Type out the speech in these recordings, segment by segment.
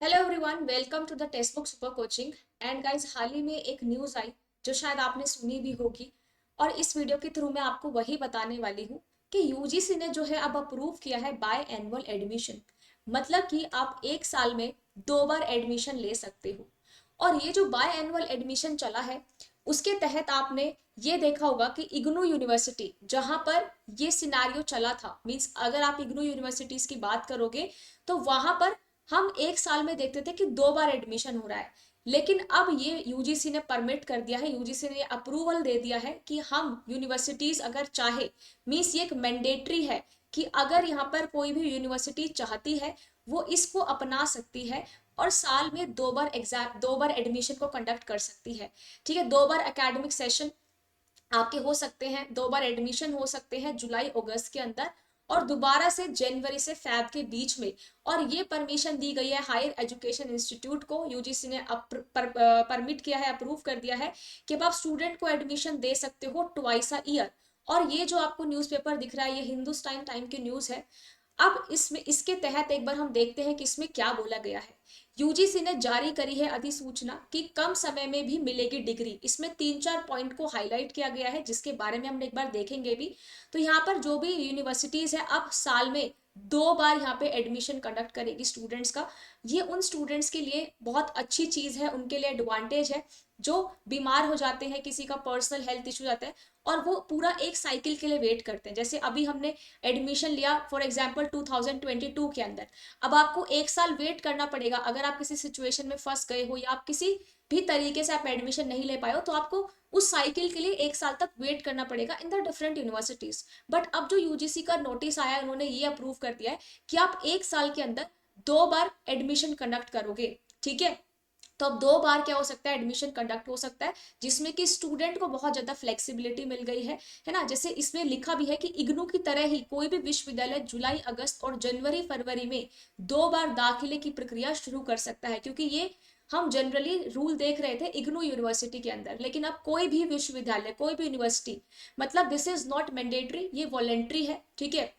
Hello everyone, welcome to the textbook super coaching. And guys, हाल ही में एक न्यूज़ आई जो शायद आपने सुनी भी होगी। और इस वीडियो के थ्रू मैं आपको वही बताने वाली हूँ कि यूजीसी ने जो है अब अप्रूव किया है बाय एनुअल एडमिशन। मतलब कि आप एक साल में 2 बार एडमिशन ले सकते हो। और ये जो बाय एनुअल एडमिशन चला है उसके तहत आपने ये देखा होगा कि इग्नू यूनिवर्सिटी जहां पर ये सिनारियो चला था, मींस अगर आप इग्नू यूनिवर्सिटीज की बात करोगे तो वहां पर हम एक साल में देखते थे कि 2 बार एडमिशन हो रहा है। लेकिन अब ये यूजीसी ने परमिट कर दिया है, यूजीसी ने अप्रूवल दे दिया है कि हम यूनिवर्सिटीज अगर चाहे, मीन्स ये एक मैंडेटरी है कि अगर यहाँ पर कोई भी यूनिवर्सिटी चाहती है वो इसको अपना सकती है और साल में 2 बार एग्जाम 2 बार एडमिशन को कंडक्ट कर सकती है। ठीक है, 2 बार एकेडमिक सेशन आपके हो सकते हैं, 2 बार एडमिशन हो सकते हैं जुलाई अगस्त के अंदर, और दोबारा से जनवरी से फैब के बीच में। और ये परमिशन दी गई है हायर एजुकेशन इंस्टीट्यूट को, यूजीसी ने परमिट किया है, अप्रूव कर दिया है कि अब आप स्टूडेंट को एडमिशन दे सकते हो ट्वाइस अ ईयर। और ये जो आपको न्यूज़पेपर दिख रहा है ये हिंदुस्तान टाइम की न्यूज़ है। अब इसमें इसके तहत एक बार हम देखते हैं कि इसमें क्या बोला गया है। यूजीसी ने जारी करी है अधिसूचना कि कम समय में भी मिलेगी डिग्री। इसमें 3-4 पॉइंट को हाईलाइट किया गया है जिसके बारे में हम एक बार देखेंगे भी। तो यहाँ पर जो भी यूनिवर्सिटीज है अब साल में 2 बार यहाँ पे एडमिशन कंडक्ट करेगी स्टूडेंट्स का। ये उन स्टूडेंट्स के लिए बहुत अच्छी चीज है, उनके लिए एडवांटेज है जो बीमार हो जाते हैं, किसी का पर्सनल हेल्थ इशू जाता है और वो पूरा एक साइकिल के लिए वेट करते हैं। जैसे अभी हमने एडमिशन लिया फॉर एग्जाम्पल 2022 के अंदर, अब आपको एक साल वेट करना पड़ेगा। अगर आप किसी सिचुएशन में फंस गए हो या आप किसी भी तरीके से आप एडमिशन नहीं ले पाए हो तो आपको उस साइकिल के लिए एक साल तक वेट करना पड़ेगा in the different universities. But अब जो यूजीसी का नोटिस आया है उन्होंने ये अप्रूव कर दिया है कि आप एक साल के अंदर 2 बार एडमिशन कंडक्ट करोगे। ठीक है, तो अब 2 बार क्या हो सकता है, एडमिशन कंडक्ट हो सकता है, जिसमें कि स्टूडेंट को बहुत ज्यादा फ्लेक्सिबिलिटी मिल गई है ना। जैसे इसमें लिखा भी है कि इग्नू की तरह ही कोई भी विश्वविद्यालय जुलाई अगस्त और जनवरी फरवरी में 2 बार दाखिले की प्रक्रिया शुरू कर सकता है। क्योंकि ये हम जनरली रूल देख रहे थे इग्नू यूनिवर्सिटी के अंदर, लेकिन अब कोई भी विश्वविद्यालय, कोई भी यूनिवर्सिटी, मतलब दिस इज नॉट मैंडेटरी, ये वॉलेंट्री है। ठीक है,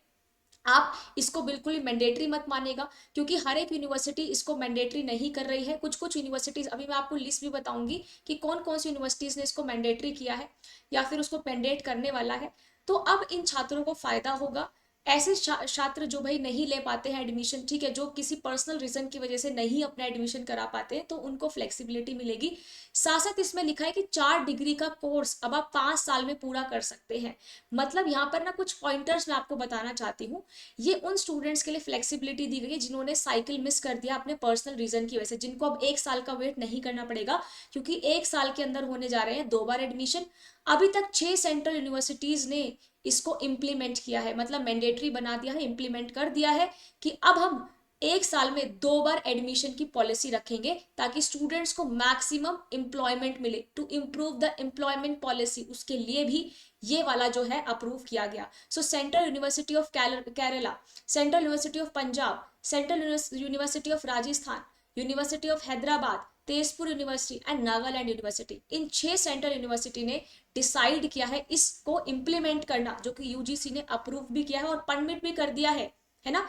आप इसको बिल्कुल ही मैंडेटरी मत मानेगा, क्योंकि हर एक यूनिवर्सिटी इसको मैंडेटरी नहीं कर रही है। कुछ कुछ यूनिवर्सिटीज, अभी मैं आपको लिस्ट भी बताऊंगी कि कौन कौन सी यूनिवर्सिटीज ने इसको मैंडेटरी किया है या फिर उसको मैंडेट करने वाला है। तो अब इन छात्रों को फायदा होगा। ऐसे छात्र जो भाई नहीं ले पाते हैं एडमिशन, ठीक है, जो किसी पर्सनल रीजन की वजह से नहीं अपना एडमिशन करा पाते हैं, तो उनको फ्लेक्सिबिलिटी मिलेगी। साथ साथ इसमें लिखा है कि 4 डिग्री का कोर्स अब आप 5 साल में पूरा कर सकते हैं। मतलब यहाँ पर ना कुछ पॉइंटर्स मैं आपको बताना चाहती हूँ। ये उन स्टूडेंट्स के लिए फ्लेक्सिबिलिटी दी गई है जिन्होंने साइकिल मिस कर दिया अपने पर्सनल रीजन की वजह से, जिनको अब एक साल का वेट नहीं करना पड़ेगा, क्योंकि एक साल के अंदर होने जा रहे हैं 2 बार एडमिशन। अभी तक 6 सेंट्रल यूनिवर्सिटीज ने इसको इम्प्लीमेंट किया है, मतलब मैंडेटरी बना दिया है, इम्प्लीमेंट कर दिया है कि अब हम एक साल में 2 बार एडमिशन की पॉलिसी रखेंगे ताकि स्टूडेंट्स को मैक्सिमम एम्प्लॉयमेंट मिले। To improve the employment policy, उसके लिए भी ये वाला जो है अप्रूव किया गया। सो central university of Kerala, central university of Punjab, central university of Rajasthan, university of Hyderabad, Tezpur university and Nagaland university, in 6 central university ने डिसाइड किया है इसको इम्प्लीमेंट करना, जो कि यूजीसी ने अप्रूव भी किया है और परमिट भी कर दिया है ना।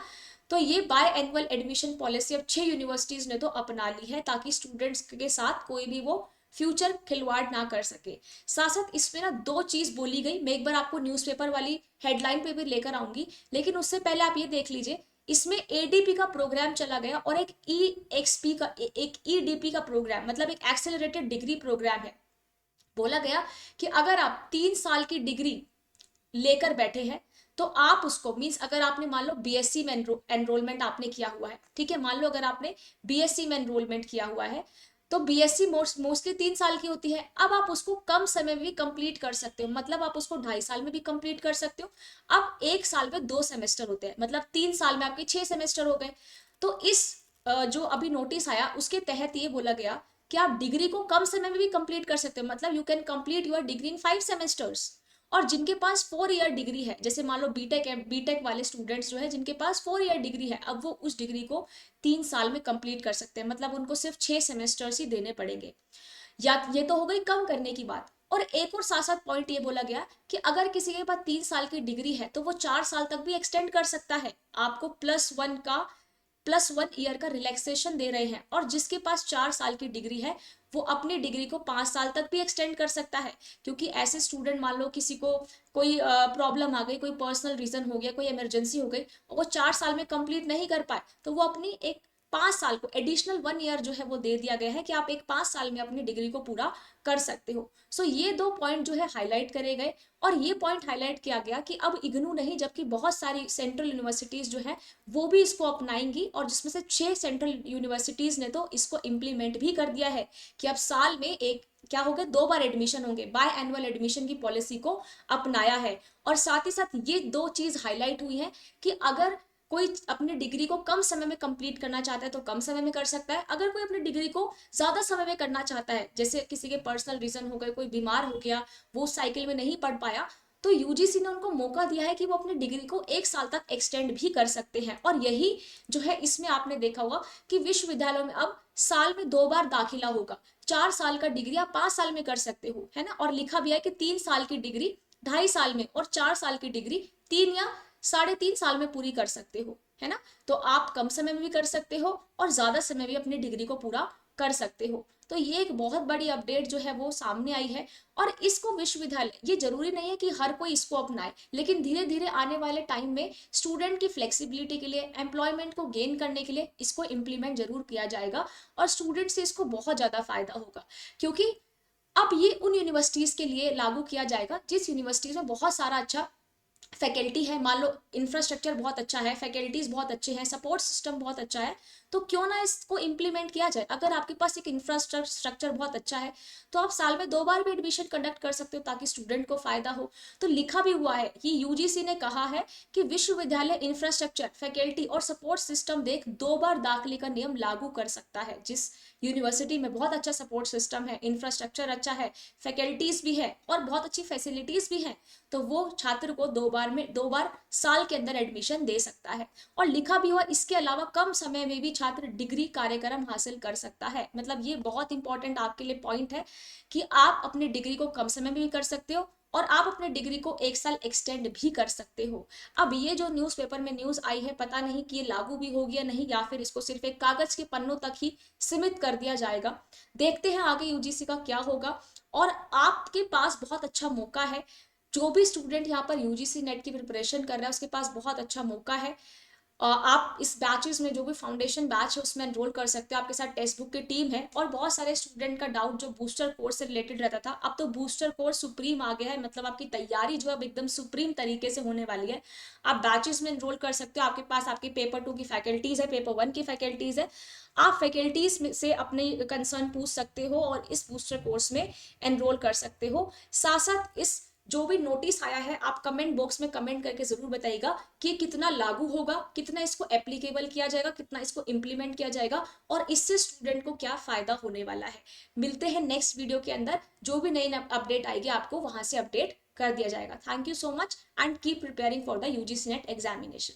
तो ये बाय एनुअल एडमिशन पॉलिसी अब 6 यूनिवर्सिटीज ने तो अपना ली है ताकि स्टूडेंट्स के साथ कोई भी वो फ्यूचर खिलवाड़ ना कर सके। साथ साथ इसमें ना 2 चीज बोली गई, मैं एक बार आपको न्यूज़पेपर वाली हेडलाइन पे भी लेकर आऊंगी, लेकिन उससे पहले आप ये देख लीजिए। इसमें एडीपी का प्रोग्राम चला गया और एक ईएक्सपी का, एक ईडीपी का प्रोग्राम, मतलब एक एक्सेलरेटेड डिग्री प्रोग्राम है। बोला गया कि अगर आप 3 साल की डिग्री लेकर बैठे हैं तो आप उसको, मीन्स अगर आपने मान लो बीएससी में एनरोलमेंट आपने किया हुआ है, ठीक है, मान लो अगर आपने बीएससी में एनरोलमेंट किया हुआ है तो बीएससी मोस्टली 3 साल की होती है। अब आप उसको कम समय में भी कंप्लीट कर सकते हो, मतलब आप उसको 2.5 साल में भी कंप्लीट कर सकते हो। अब एक साल में 2 सेमेस्टर होते हैं, मतलब 3 साल में आपके 6 सेमेस्टर हो गए। तो इस जो अभी नोटिस आया उसके तहत ये बोला गया कि आप डिग्री को कम समय में भी कंप्लीट कर सकते हो, मतलब you can complete your degree in 5 semesters. और जिनके पास 4 ईयर डिग्री है, जैसे मान लो बीटेक है, बीटेक वाले स्टूडेंट्स जो है जिनके पास 4 ईयर डिग्री है, अब वो उस डिग्री को 3 साल में कंप्लीट कर सकते हैं, मतलब उनको सिर्फ 6 सेमेस्टर्स ही देने पड़ेंगे। या ये तो हो गई कम करने की बात। और एक और साथ साथ पॉइंट ये बोला गया कि अगर किसी के पास 3 साल की डिग्री है तो वो 4 साल तक भी एक्सटेंड कर सकता है, आपको +1 का +1 ईयर का रिलैक्सेशन दे रहे हैं, और जिसके पास 4 साल की डिग्री है वो अपनी डिग्री को 5 साल तक भी एक्सटेंड कर सकता है। क्योंकि ऐसे स्टूडेंट, मान लो किसी को कोई प्रॉब्लम आ गई, कोई पर्सनल रीजन हो गया, कोई इमरजेंसी हो गई और वो 4 साल में कंप्लीट नहीं कर पाए, तो वो अपनी एक 5 साल को एडिशनल 1 ईयर जो है वो दे दिया गया है कि आप एक 5 साल में अपनी डिग्री को पूरा कर सकते हो। सो ये 2 पॉइंट जो है हाईलाइट करे गए, और ये पॉइंट हाईलाइट किया गया कि अब इग्नू नहीं, जबकि बहुत सारी सेंट्रल यूनिवर्सिटीज जो है वो भी इसको अपनाएंगी, और जिसमें से 6 सेंट्रल यूनिवर्सिटीज ने तो इसको इम्प्लीमेंट भी कर दिया है कि अब साल में एक क्या हो गया, 2 बार एडमिशन होंगे, बाय एनुअल एडमिशन की पॉलिसी को अपनाया है। और साथ ही साथ ये 2 चीज हाईलाइट हुई है कि अगर कोई अपनी डिग्री को कम समय में कंप्लीट करना चाहता है तो कम समय में कर सकता है, अगर कोई अपनी डिग्री को ज्यादा समय में करना चाहता है, जैसे किसी के पर्सनल रीजन हो गए, कोई बीमार हो गया, वो साइकिल में नहीं पढ़ पाया, तो यूजीसी ने उनको मौका दिया है कि वो अपनी डिग्री को 1 साल तक एक्सटेंड भी कर सकते हैं। और यही जो है इसमें आपने देखा होगा कि विश्वविद्यालयों में अब साल में 2 बार दाखिला होगा। 4 साल का डिग्री आप 5 साल में कर सकते हो, है ना। और लिखा भी है कि 3 साल की डिग्री 2.5 साल में, और 4 साल की डिग्री 3 या 3.5 साल में पूरी कर सकते हो, है ना। तो आप कम समय में भी कर सकते हो और ज्यादा समय भी अपनी डिग्री को पूरा कर सकते हो। तो ये एक बहुत बड़ी अपडेट जो है वो सामने आई है। और इसको विश्वविद्यालय, ये जरूरी नहीं है कि हर कोई इसको अपनाए, लेकिन धीरे धीरे आने वाले टाइम में स्टूडेंट की फ्लेक्सिबिलिटी के लिए, एम्प्लॉयमेंट को गेन करने के लिए इसको इम्प्लीमेंट जरूर किया जाएगा, और स्टूडेंट से इसको बहुत ज्यादा फायदा होगा। क्योंकि अब ये उन यूनिवर्सिटीज के लिए लागू किया जाएगा जिस यूनिवर्सिटीज में बहुत सारा अच्छा फैकल्टी है, मान लो इंफ्रास्ट्रक्चर बहुत अच्छा है, फैकल्टीज बहुत अच्छे हैं, सपोर्ट सिस्टम बहुत अच्छा है, तो क्यों ना इसको इम्प्लीमेंट किया जाए। अगर आपके पास एक इंफ्रास्ट्रक्चर बहुत अच्छा है तो आप साल में 2 बार भी एडमिशन कंडक्ट कर सकते हो ताकि स्टूडेंट को फायदा हो। तो लिखा भी हुआ है कि यूजीसी ने कहा है कि विश्वविद्यालय इंफ्रास्ट्रक्चर, फैकल्टी और सपोर्ट सिस्टम देख 2 बार दाखिले का नियम लागू कर सकता है। जिस यूनिवर्सिटी में बहुत अच्छा सपोर्ट सिस्टम है, इंफ्रास्ट्रक्चर अच्छा है, फैकल्टीज भी है और बहुत अच्छी फैसिलिटीज भी है, तो वो छात्र को 2 बार साल के अंदर एडमिशन दे सकता है। और लिखा भी हुआ इसके अलावा कम समय में भी छात्र डिग्री कार्यक्रम हासिल कर सकता है। मतलब ये बहुत इंपॉर्टेंट आपके लिए पॉइंट है कि आप अपनी डिग्री को कम समय में भी कर सकते हो और आप अपने डिग्री को 1 साल एक्सटेंड भी कर सकते हो। अब ये जो न्यूज़पेपर में न्यूज आई है, पता नहीं कि ये लागू भी होगी या नहीं, या फिर इसको सिर्फ एक कागज के पन्नों तक ही सीमित कर दिया जाएगा। देखते हैं आगे यूजीसी का क्या होगा। और आपके पास बहुत अच्छा मौका है, जो भी स्टूडेंट यहाँ पर यूजीसी नेट की प्रिपरेशन कर रहा है उसके पास बहुत अच्छा मौका है। आप इस बैचेस में, जो भी फाउंडेशन बैच है उसमें एनरोल कर सकते हो। आपके साथ टेक्स्ट बुक की टीम है, और बहुत सारे स्टूडेंट का डाउट जो बूस्टर कोर्स से रिलेटेड रहता था, अब तो बूस्टर कोर्स सुप्रीम आ गया है। मतलब आपकी तैयारी जो है अब एकदम सुप्रीम तरीके से होने वाली है। आप बैचेस में एनरोल कर सकते हो। आपके पास आपकी पेपर 2 की फैकल्टीज है, पेपर 1 की फैकल्टीज है। आप फैकल्टीज से अपने कंसर्न पूछ सकते हो और इस बूस्टर कोर्स में एनरोल कर सकते हो। साथ साथ इस जो भी नोटिस आया है आप कमेंट बॉक्स में कमेंट करके जरूर बताइएगा कि कितना लागू होगा, कितना इसको एप्लीकेबल किया जाएगा, कितना इसको इम्प्लीमेंट किया जाएगा, और इससे स्टूडेंट को क्या फायदा होने वाला है। मिलते हैं नेक्स्ट वीडियो के अंदर, जो भी नई अपडेट आएगी आपको वहां से अपडेट कर दिया जाएगा। Thank you so much and keep preparing for the UGC net examination.